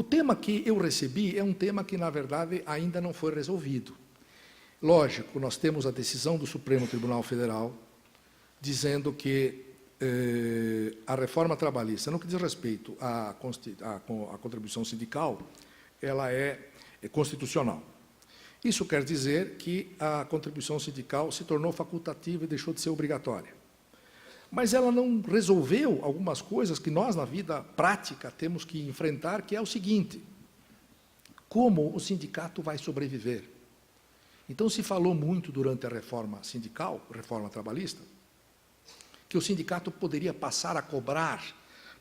tema que eu recebi é um tema que, na verdade, ainda não foi resolvido. Lógico, nós temos a decisão do Supremo Tribunal Federal dizendo que a reforma trabalhista, no que diz respeito à contribuição sindical, ela é constitucional. Isso quer dizer que a contribuição sindical se tornou facultativa e deixou de ser obrigatória. Mas ela não resolveu algumas coisas que nós, na vida prática, temos que enfrentar, que é o seguinte: como o sindicato vai sobreviver? Então, se falou muito durante a reforma sindical, reforma trabalhista, que o sindicato poderia passar a cobrar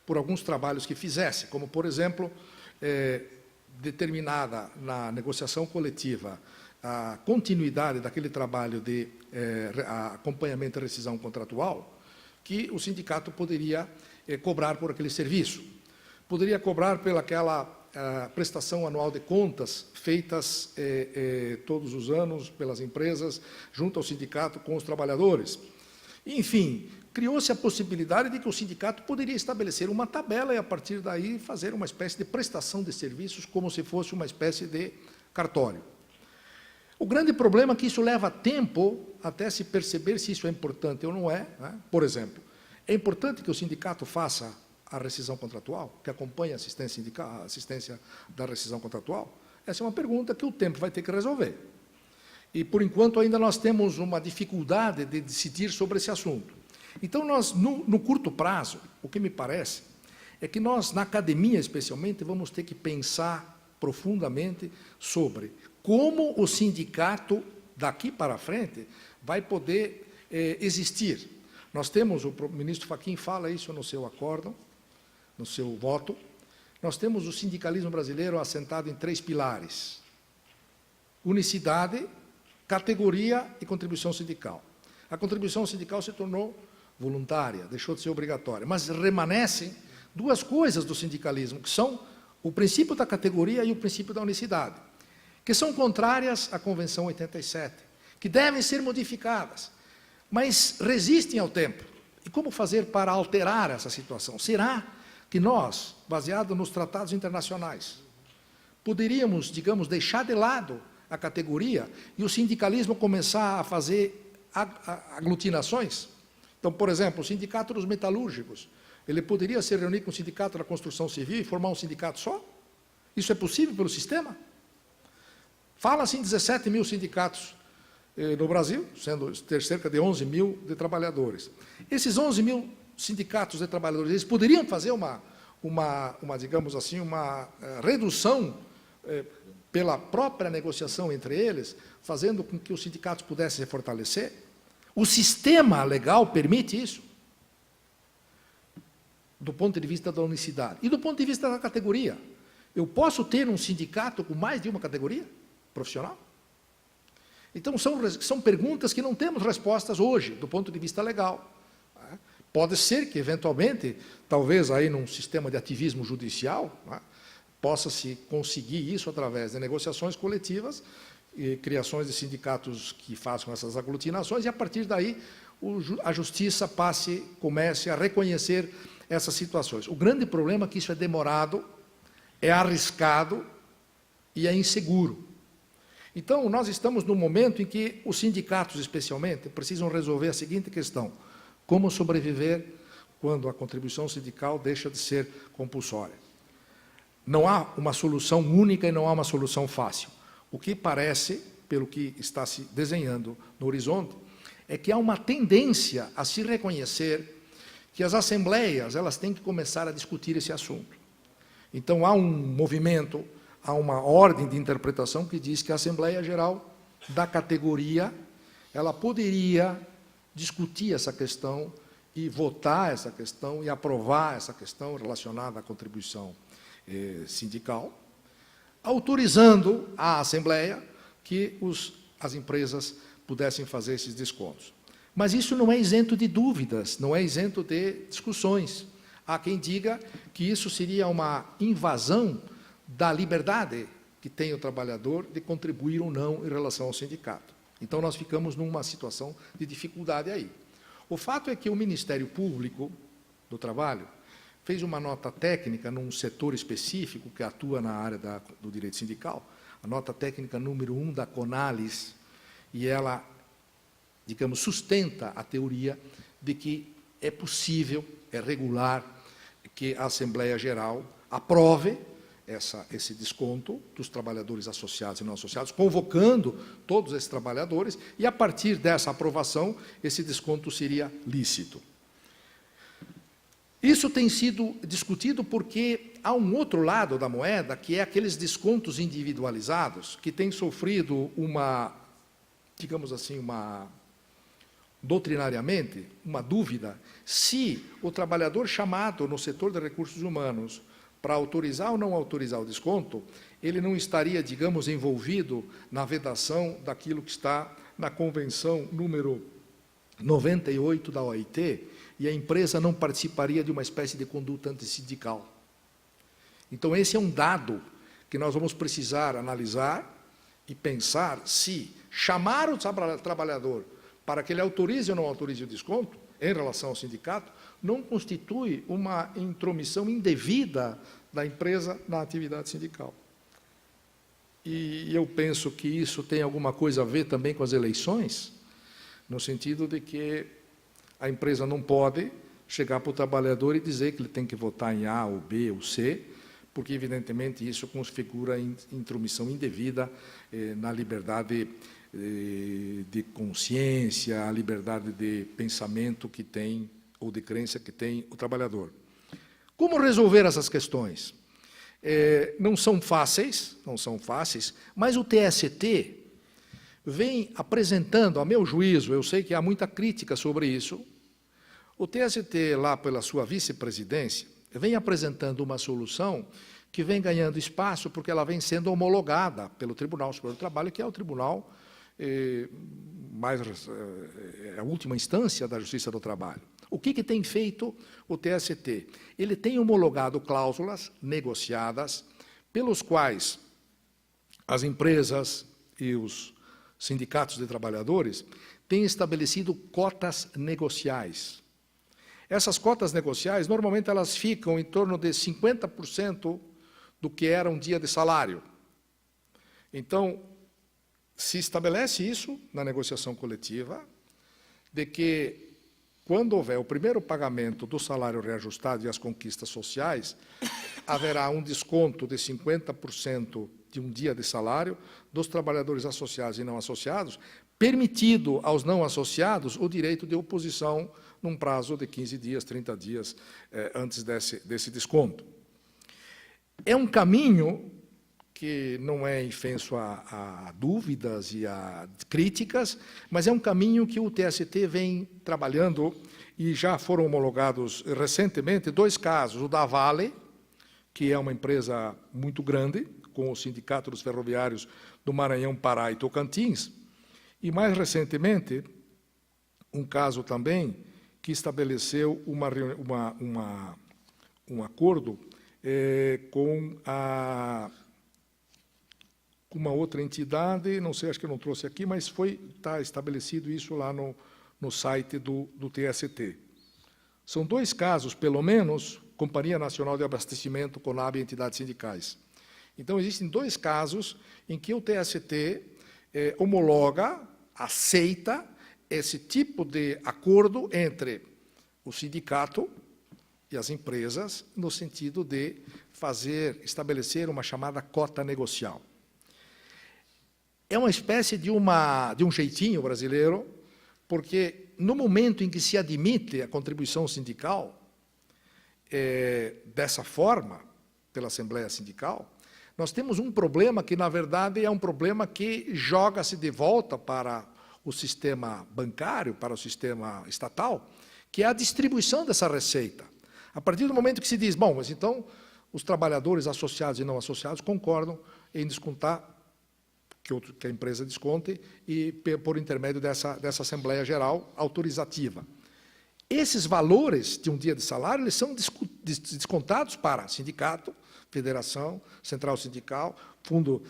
por alguns trabalhos que fizesse, como, por exemplo, determinada na negociação coletiva a continuidade daquele trabalho de acompanhamento e rescisão contratual, que o sindicato poderia cobrar por aquele serviço. Poderia cobrar pelaquela prestação anual de contas feitas todos os anos pelas empresas junto ao sindicato com os trabalhadores. Enfim, criou-se a possibilidade de que o sindicato poderia estabelecer uma tabela e, a partir daí, fazer uma espécie de prestação de serviços como se fosse uma espécie de cartório. O grande problema é que isso leva tempo até se perceber se isso é importante ou não é, né? Por exemplo, é importante que o sindicato faça a rescisão contratual, que acompanhe a assistência da rescisão contratual? Essa é uma pergunta que o tempo vai ter que resolver. E, por enquanto, ainda nós temos uma dificuldade de decidir sobre esse assunto. Então, nós, no curto prazo, o que me parece é que nós, na academia especialmente, vamos ter que pensar profundamente sobre como o sindicato, daqui para frente, vai poder existir. Nós temos, o ministro Fachin fala isso no seu acórdão, no seu voto, nós temos o sindicalismo brasileiro assentado em 3 pilares: unicidade, categoria e contribuição sindical. A contribuição sindical se tornou voluntária, deixou de ser obrigatória, mas remanescem 2 coisas do sindicalismo, que são o princípio da categoria e o princípio da unicidade, que são contrárias à Convenção 87, que devem ser modificadas, mas resistem ao tempo. E como fazer para alterar essa situação? Será que nós, baseado nos tratados internacionais, poderíamos, digamos, deixar de lado a categoria e o sindicalismo começar a fazer aglutinações? Então, por exemplo, o sindicato dos metalúrgicos, ele poderia se reunir com o sindicato da construção civil e formar um sindicato só? Isso é possível pelo sistema? Fala-se em 17 mil sindicatos no Brasil, sendo ter cerca de 11 mil de trabalhadores. Esses 11 mil sindicatos de trabalhadores, eles poderiam fazer digamos assim, uma redução pela própria negociação entre eles, fazendo com que os sindicatos pudessem se fortalecer? O sistema legal permite isso, do ponto de vista da unicidade. E do ponto de vista da categoria. Eu posso ter um sindicato com mais de uma categoria profissional? Então, são perguntas que não temos respostas hoje, do ponto de vista legal. Pode ser que, eventualmente, talvez aí num sistema de ativismo judicial, possa-se conseguir isso através de negociações coletivas, e criações de sindicatos que façam essas aglutinações, e, a partir daí, a justiça comece a reconhecer essas situações. O grande problema é que isso é demorado, é arriscado e é inseguro. Então, nós estamos num momento em que os sindicatos, especialmente, precisam resolver a seguinte questão: como sobreviver quando a contribuição sindical deixa de ser compulsória? Não há uma solução única e não há uma solução fácil. O que parece, pelo que está se desenhando no horizonte, é que há uma tendência a se reconhecer que as assembleias elas têm que começar a discutir esse assunto. Então, há um movimento, há uma ordem de interpretação que diz que a Assembleia Geral da categoria ela poderia discutir essa questão e votar essa questão e aprovar essa questão relacionada à contribuição sindical, autorizando a Assembleia que as empresas pudessem fazer esses descontos. Mas isso não é isento de dúvidas, não é isento de discussões. Há quem diga que isso seria uma invasão da liberdade que tem o trabalhador de contribuir ou não em relação ao sindicato. Então, nós ficamos numa situação de dificuldade aí. O fato é que o Ministério Público do Trabalho fez uma nota técnica num setor específico que atua na área do direito sindical, a nota técnica número 1 da CONALES, e ela, digamos, sustenta a teoria de que é possível, é regular, que a Assembleia Geral aprove esse desconto dos trabalhadores associados e não associados, convocando todos esses trabalhadores, e, a partir dessa aprovação, esse desconto seria lícito. Isso tem sido discutido porque há um outro lado da moeda, que é aqueles descontos individualizados, que têm sofrido digamos assim, doutrinariamente, uma dúvida, se o trabalhador chamado no setor de recursos humanos para autorizar ou não autorizar o desconto, ele não estaria, digamos, envolvido na vedação daquilo que está na Convenção número 98 da OIT, e a empresa não participaria de uma espécie de conduta antissindical. Então, esse é um dado que nós vamos precisar analisar e pensar se chamar o trabalhador para que ele autorize ou não autorize o desconto, em relação ao sindicato, não constitui uma intromissão indevida da empresa na atividade sindical. E eu penso que isso tem alguma coisa a ver também com as eleições, no sentido de que a empresa não pode chegar para o trabalhador e dizer que ele tem que votar em A, ou B, ou C, porque, evidentemente, isso configura intromissão indevida na liberdade de consciência, a liberdade de pensamento que tem, ou de crença que tem o trabalhador. Como resolver essas questões? Não são fáceis, mas o TST vem apresentando, a meu juízo, eu sei que há muita crítica sobre isso, o TST, lá pela sua vice-presidência, vem apresentando uma solução que vem ganhando espaço porque ela vem sendo homologada pelo Tribunal Superior do Trabalho, que é o tribunal a última instância da Justiça do Trabalho. O que tem feito o TST? Ele tem homologado cláusulas negociadas pelos quais as empresas e os sindicatos de trabalhadores têm estabelecido cotas negociais. Essas cotas negociais, normalmente, elas ficam em torno de 50% do que era um dia de salário. Então, se estabelece isso na negociação coletiva, de que, quando houver o primeiro pagamento do salário reajustado e as conquistas sociais, haverá um desconto de 50% de um dia de salário dos trabalhadores associados e não associados, permitido aos não associados o direito de oposição num prazo de 15 dias, 30 dias antes desse desconto. É um caminho que não é infenso a dúvidas e a críticas, mas é um caminho que o TST vem trabalhando, e já foram homologados recentemente 2 casos, o da Vale, que é uma empresa muito grande, com o Sindicato dos Ferroviários do Maranhão, Pará e Tocantins, e, mais recentemente, um caso também que estabeleceu um acordo com uma outra entidade, não sei, acho que eu não trouxe aqui, mas está estabelecido isso lá no site do TST. São 2 casos, pelo menos, Companhia Nacional de Abastecimento, CONAB e entidades sindicais. Então, existem 2 casos em que o TST homologa, aceita esse tipo de acordo entre o sindicato e as empresas, no sentido de estabelecer uma chamada cota negocial. É uma espécie de um jeitinho brasileiro, porque no momento em que se admite a contribuição sindical, dessa forma, pela Assembleia Sindical, nós temos um problema que, na verdade, é um problema que joga-se de volta para o sistema bancário, para o sistema estatal, que é a distribuição dessa receita. A partir do momento que se diz, bom, mas então os trabalhadores associados e não associados concordam em descontar, que a empresa desconte, e por intermédio dessa Assembleia Geral autorizativa. Esses valores de um dia de salário, eles são descontados para sindicato, federação, central sindical, fundo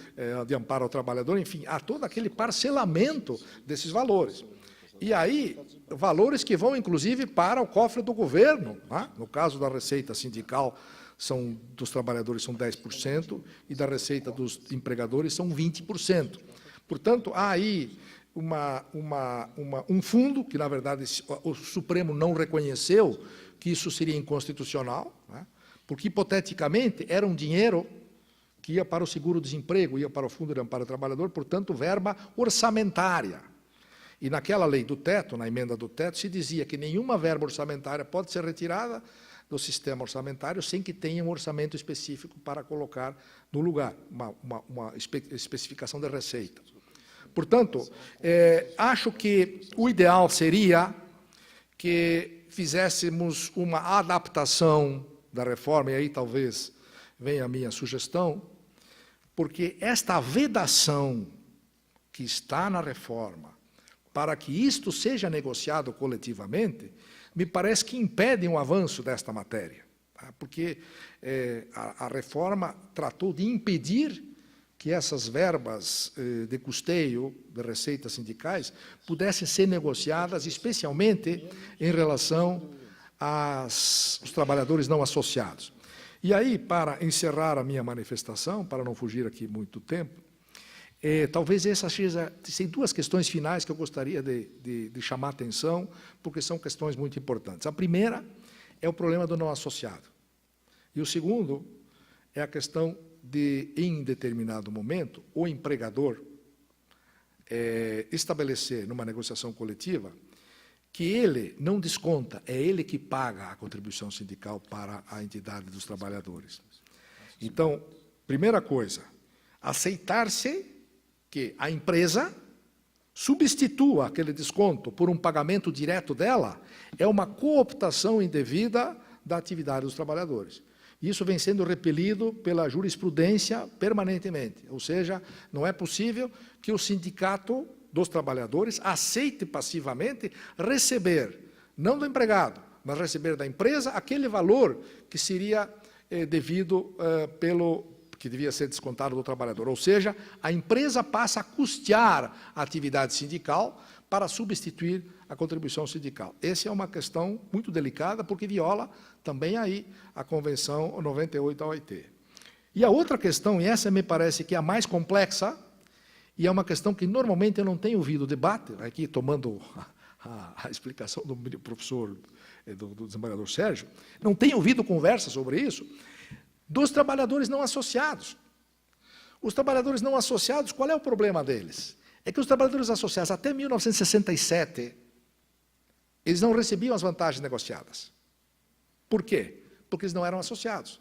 de amparo ao trabalhador, enfim, há todo aquele parcelamento desses valores. E aí, valores que vão, inclusive, para o cofre do governo. Né? No caso da receita sindical, dos trabalhadores são 10%, e da receita dos empregadores são 20%. Portanto, há aí um fundo que, na verdade, o Supremo não reconheceu que isso seria inconstitucional, né? Porque, hipoteticamente, era um dinheiro que ia para o seguro-desemprego, ia para o Fundo de Amparo ao Trabalhador, portanto, verba orçamentária. E naquela lei do teto, na emenda do teto, se dizia que nenhuma verba orçamentária pode ser retirada do sistema orçamentário sem que tenha um orçamento específico para colocar no lugar, uma especificação de receita. Portanto, acho que o ideal seria que fizéssemos uma adaptação da reforma, e aí talvez venha a minha sugestão, porque esta vedação que está na reforma, para que isto seja negociado coletivamente, me parece que impede um avanço desta matéria, tá? Porque a reforma tratou de impedir que essas verbas de custeio de receitas sindicais pudessem ser negociadas, especialmente em relação aos trabalhadores não associados. E aí, para encerrar a minha manifestação, para não fugir aqui muito tempo, talvez essas sejam duas questões finais que eu gostaria de chamar a atenção, porque são questões muito importantes. A primeira é o problema do não associado. E o segundo é a questão de, em determinado momento, o empregador estabelecer, numa negociação coletiva, que ele não desconta, é ele que paga a contribuição sindical para a entidade dos trabalhadores. Então, primeira coisa, aceitar-se que a empresa substitua aquele desconto por um pagamento direto dela, é uma cooptação indevida da atividade dos trabalhadores. Isso vem sendo repelido pela jurisprudência permanentemente, ou seja, não é possível que o sindicato dos trabalhadores aceite passivamente receber, não do empregado, mas receber da empresa aquele valor que seria devido que devia ser descontado do trabalhador. Ou seja, a empresa passa a custear a atividade sindical para substituir a contribuição sindical. Essa é uma questão muito delicada, porque viola também aí a Convenção 98 da OIT. E a outra questão, e essa me parece que é a mais complexa, e é uma questão que normalmente eu não tenho ouvido debate, aqui tomando a explicação do professor, do desembargador Sérgio, não tenho ouvido conversa sobre isso, dos trabalhadores não associados. Os trabalhadores não associados, qual é o problema deles? É que os trabalhadores associados, até 1967, eles não recebiam as vantagens negociadas. Por quê? Porque eles não eram associados.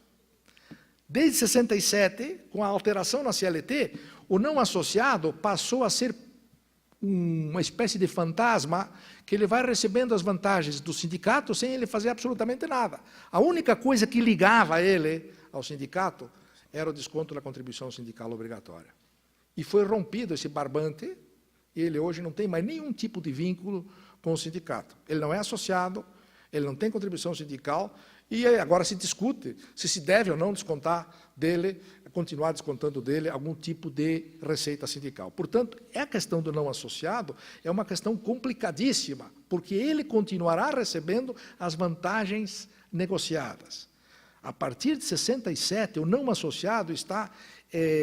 Desde 67, com a alteração na CLT, o não associado passou a ser uma espécie de fantasma que ele vai recebendo as vantagens do sindicato sem ele fazer absolutamente nada. A única coisa que ligava ele ao sindicato era o desconto da contribuição sindical obrigatória. E foi rompido esse barbante, e ele hoje não tem mais nenhum tipo de vínculo com o sindicato. Ele não é associado, ele não tem contribuição sindical, e agora se discute se deve ou não descontar dele, continuar descontando dele algum tipo de receita sindical. Portanto, a questão do não associado é uma questão complicadíssima, porque ele continuará recebendo as vantagens negociadas. A partir de 67, o não associado está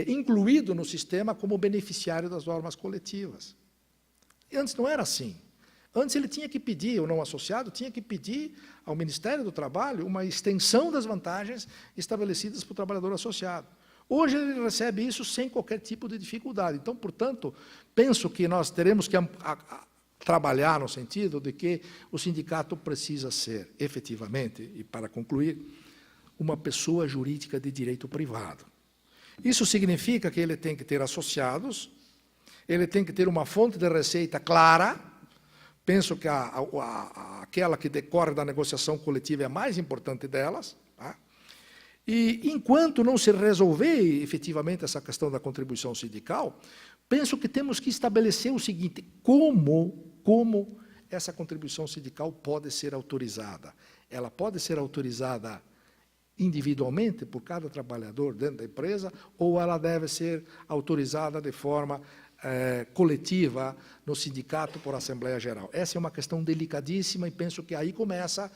incluído no sistema como beneficiário das normas coletivas. E antes não era assim. Antes ele tinha que pedir, o não associado tinha que pedir ao Ministério do Trabalho uma extensão das vantagens estabelecidas para o trabalhador associado. Hoje ele recebe isso sem qualquer tipo de dificuldade. Então, portanto, penso que nós teremos que trabalhar no sentido de que o sindicato precisa ser, efetivamente, e para concluir, uma pessoa jurídica de direito privado. Isso significa que ele tem que ter associados, ele tem que ter uma fonte de receita clara. Penso que aquela que decorre da negociação coletiva é a mais importante delas. Tá? E, enquanto não se resolver efetivamente essa questão da contribuição sindical, penso que temos que estabelecer o seguinte: como essa contribuição sindical pode ser autorizada? Ela pode ser autorizada individualmente por cada trabalhador dentro da empresa, ou ela deve ser autorizada de forma coletiva no sindicato por Assembleia Geral. Essa é uma questão delicadíssima e penso que aí começa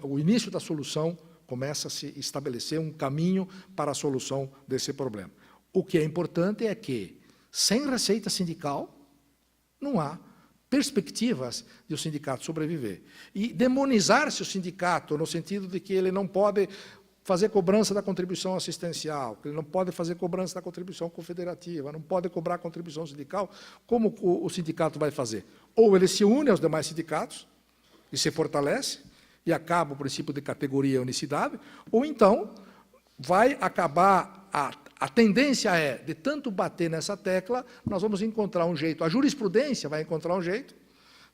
o início da solução, começa a se estabelecer um caminho para a solução desse problema. O que é importante é que, sem receita sindical, não há perspectivas de o sindicato sobreviver. E demonizar-se o sindicato no sentido de que ele não pode fazer cobrança da contribuição assistencial, que ele não pode fazer cobrança da contribuição confederativa, não pode cobrar contribuição sindical, como o sindicato vai fazer? Ou ele se une aos demais sindicatos e se fortalece, e acaba o princípio de categoria e unicidade, ou então vai acabar, a tendência é, de tanto bater nessa tecla, nós vamos encontrar um jeito, a jurisprudência vai encontrar um jeito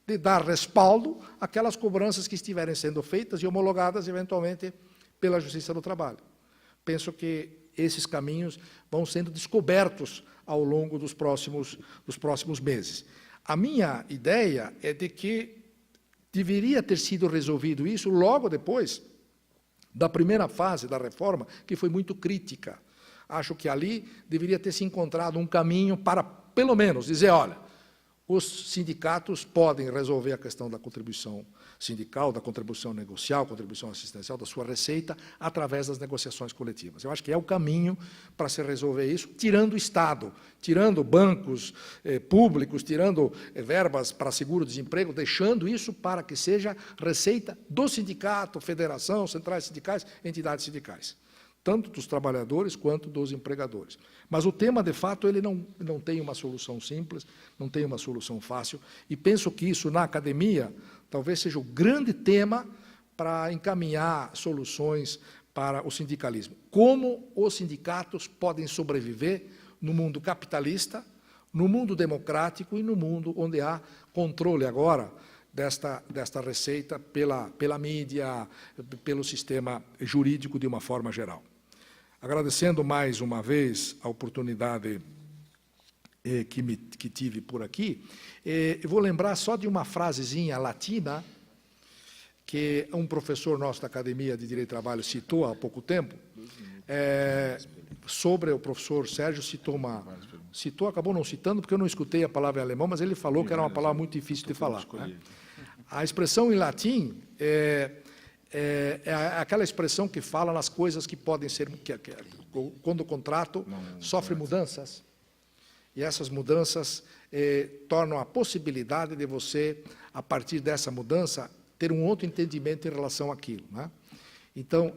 de dar respaldo àquelas cobranças que estiverem sendo feitas e homologadas, eventualmente, pela Justiça do Trabalho. Penso que esses caminhos vão sendo descobertos ao longo dos próximos meses. A minha ideia é de que deveria ter sido resolvido isso logo depois da primeira fase da reforma, que foi muito crítica. Acho que ali deveria ter se encontrado um caminho para, pelo menos, dizer, olha, os sindicatos podem resolver a questão da contribuição sindical, da contribuição negocial, contribuição assistencial, da sua receita, através das negociações coletivas. Eu acho que é o caminho para se resolver isso, tirando o Estado, tirando bancos públicos, tirando verbas para seguro-desemprego, deixando isso para que seja receita do sindicato, federação, centrais sindicais, entidades sindicais, tanto dos trabalhadores quanto dos empregadores. Mas o tema, de fato, ele não tem uma solução simples, não tem uma solução fácil, e penso que isso, na academia, talvez seja o grande tema para encaminhar soluções para o sindicalismo. Como os sindicatos podem sobreviver no mundo capitalista, no mundo democrático e no mundo onde há controle agora desta receita pela mídia, pelo sistema jurídico de uma forma geral. Agradecendo mais uma vez a oportunidade que tive por aqui, eu vou lembrar só de uma frasezinha latina que um professor nosso da Academia de Direito do Trabalho citou há pouco tempo, sobre o professor Sérgio citou, acabou não citando, porque eu não escutei a palavra em alemão, mas ele falou que era uma palavra muito difícil de falar. Né? A expressão em latim é aquela expressão que fala nas coisas que podem ser, quando o contrato sofre mudanças, e essas mudanças tornam a possibilidade de você, a partir dessa mudança, ter um outro entendimento em relação àquilo. Né? Então,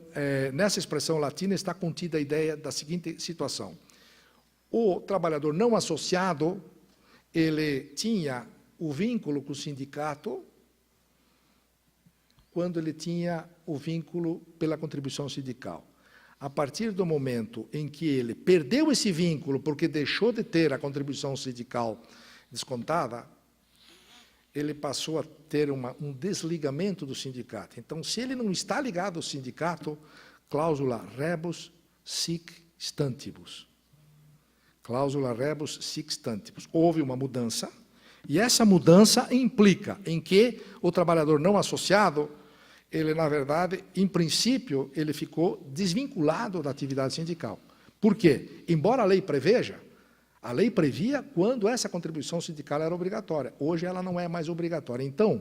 nessa expressão latina está contida a ideia da seguinte situação. O trabalhador não associado, ele tinha o vínculo com o sindicato quando ele tinha o vínculo pela contribuição sindical. A partir do momento em que ele perdeu esse vínculo porque deixou de ter a contribuição sindical descontada, ele passou a ter um desligamento do sindicato. Então, se ele não está ligado ao sindicato, cláusula rebus sic stantibus. Cláusula rebus sic stantibus. Houve uma mudança, e essa mudança implica em que o trabalhador não associado, ele, na verdade, em princípio, ele ficou desvinculado da atividade sindical. Por quê? Embora a lei preveja, a lei previa quando essa contribuição sindical era obrigatória. Hoje ela não é mais obrigatória. Então,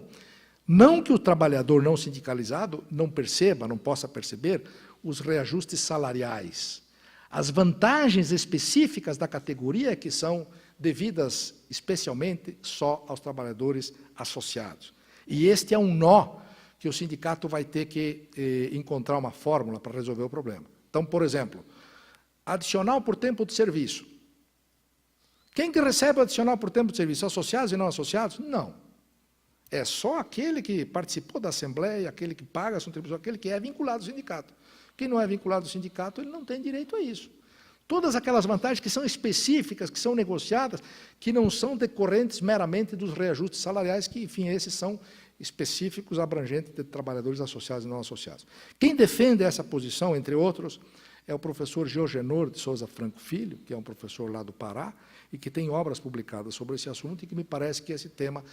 não que o trabalhador não sindicalizado não perceba, não possa perceber os reajustes salariais. As vantagens específicas da categoria que são devidas especialmente só aos trabalhadores associados. E este é um nó que o sindicato vai ter que encontrar uma fórmula para resolver o problema. Então, por exemplo, adicional por tempo de serviço. Quem que recebe o adicional por tempo de serviço? Associados e não associados? Não. É só aquele que participou da Assembleia, aquele que paga a contribuição, aquele que é vinculado ao sindicato. Quem não é vinculado ao sindicato, ele não tem direito a isso. Todas aquelas vantagens que são específicas, que são negociadas, que não são decorrentes meramente dos reajustes salariais, que, enfim, esses são específicos, abrangentes de trabalhadores associados e não associados. Quem defende essa posição, entre outros, é o professor Georgenor de Souza Franco Filho, que é um professor lá do Pará, e que tem obras publicadas sobre esse assunto, e que me parece que esse tema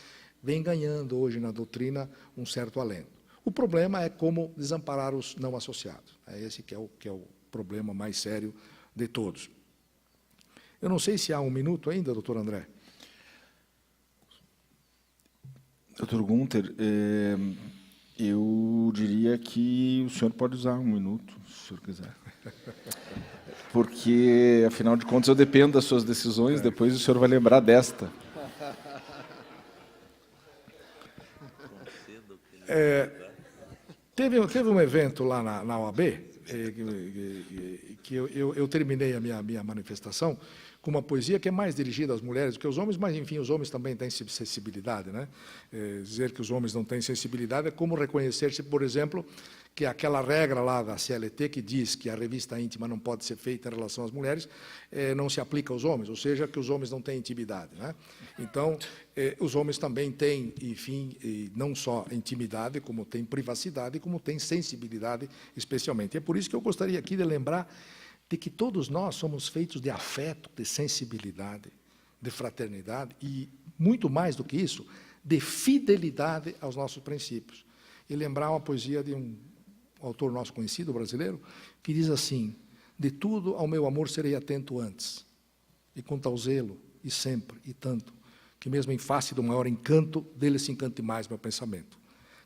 vem ganhando hoje na doutrina um certo alento. O problema é como desamparar os não associados. É esse que é o problema mais sério de todos. Eu não sei se há 1 minuto ainda, doutor André. Doutor Gunther, eu diria que o senhor pode usar 1 minuto, se o senhor quiser. Porque, afinal de contas, eu dependo das suas decisões, depois o senhor vai lembrar desta. Teve um evento lá na OAB, que eu terminei a minha manifestação com uma poesia que é mais dirigida às mulheres do que aos homens, mas, enfim, os homens também têm sensibilidade, né? Dizer que os homens não têm sensibilidade é como reconhecer-se, por exemplo, que aquela regra lá da CLT que diz que a revista íntima não pode ser feita em relação às mulheres, não se aplica aos homens, ou seja, que os homens não têm intimidade, né? Então, os homens também têm, enfim, não só intimidade, como têm privacidade, como têm sensibilidade, especialmente. É por isso que eu gostaria aqui de lembrar de que todos nós somos feitos de afeto, de sensibilidade, de fraternidade e, muito mais do que isso, de fidelidade aos nossos princípios. E lembrar uma poesia de um autor nosso conhecido, brasileiro, que diz assim: de tudo ao meu amor serei atento antes, e com tal zelo, e sempre, e tanto, que mesmo em face do maior encanto, dele se encante mais meu pensamento.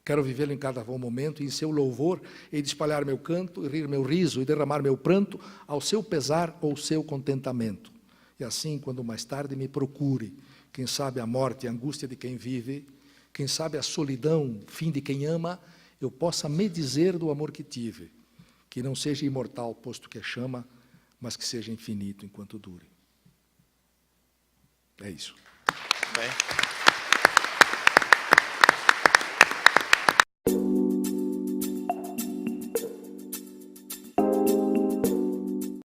Quero vivê-lo em cada momento, e em seu louvor hei de espalhar meu canto, e rir meu riso, e derramar meu pranto, ao seu pesar ou seu contentamento. E assim, quando mais tarde me procure, quem sabe a morte e a angústia de quem vive, quem sabe a solidão, fim de quem ama, eu possa me dizer do amor que tive, que não seja imortal, posto que é chama, mas que seja infinito enquanto dure. É isso. Bem.